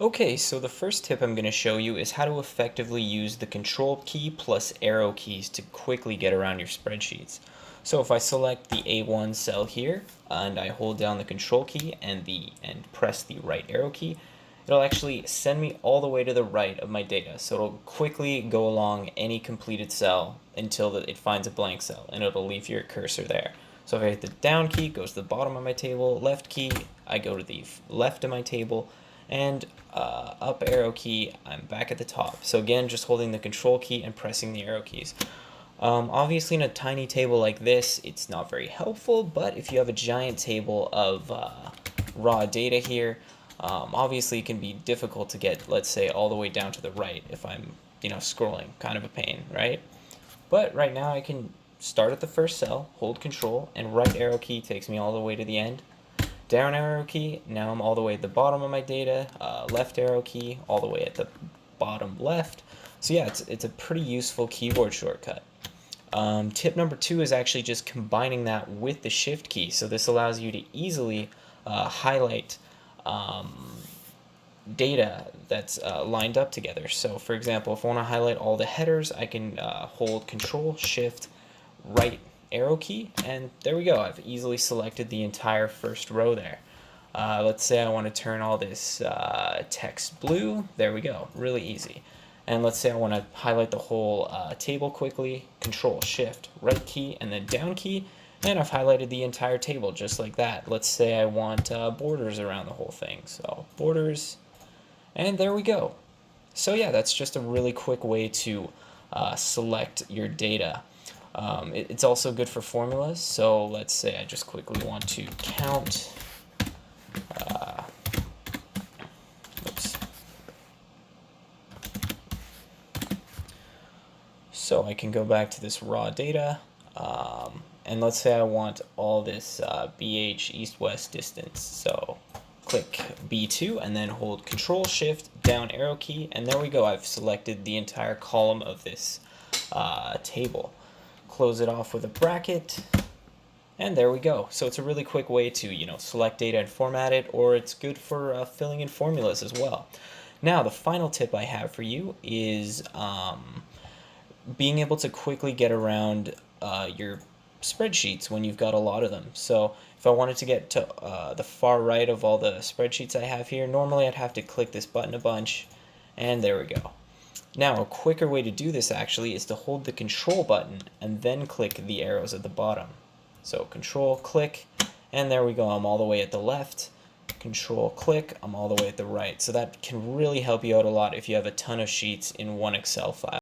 Okay, so the first tip I'm going to show you is how to effectively use the control key plus arrow keys to quickly get around your spreadsheets. So if I select the A1 cell here and I hold down the control key and press the right arrow key, it'll actually send me all the way to the right of my data. So it'll quickly go along any completed cell until it finds a blank cell, and it'll leave your cursor there. So if I hit the down key, it goes to the bottom of my table, left key, I go to the left of my table, and up arrow key, I'm back at the top. So again, just holding the control key and pressing the arrow keys. Obviously in a tiny table like this, it's not very helpful, but if you have a giant table of raw data here, obviously it can be difficult to get, let's say, all the way down to the right if I'm, scrolling, kind of a pain, right? But right now I can start at the first cell, hold control, and right arrow key takes me all the way to the end. Down arrow key, now I'm all the way at the bottom of my data. Left arrow key, all the way at the bottom left. So yeah, it's a pretty useful keyboard shortcut. Tip number 2 is actually just combining that with the shift key. So this allows you to easily highlight data that's lined up together. So for example, if I want to highlight all the headers, I can hold control shift right arrow key, and there we go. I've easily selected the entire first row there. Let's say I want to turn all this text blue. There we go. Really easy. And let's say I want to highlight the whole table quickly. Control Shift right key and then down key, and I've highlighted the entire table just like that. Let's say I want borders around the whole thing. So borders, and there we go. So yeah, that's just a really quick way to select your data. It's also good for formulas. So let's say I just quickly want to count. Oops. So I can go back to this raw data, and let's say I want all this BH east-west distance. So click B2 and then hold Control Shift down arrow key, and there we go. I've selected the entire column of this table. Close it off with a bracket, and there we go. So it's a really quick way to select data and format it, or it's good for filling in formulas as well. Now the final tip I have for you is being able to quickly get around your spreadsheets when you've got a lot of them. So if I wanted to get to the far right of all the spreadsheets I have here, normally I'd have to click this button a bunch, and there we go. Now a quicker way to do this actually is to hold the control button and then click the arrows at the bottom. So control, click, and there we go. I'm all the way at the left. Control, click, I'm all the way at the right. So that can really help you out a lot if you have a ton of sheets in one Excel file.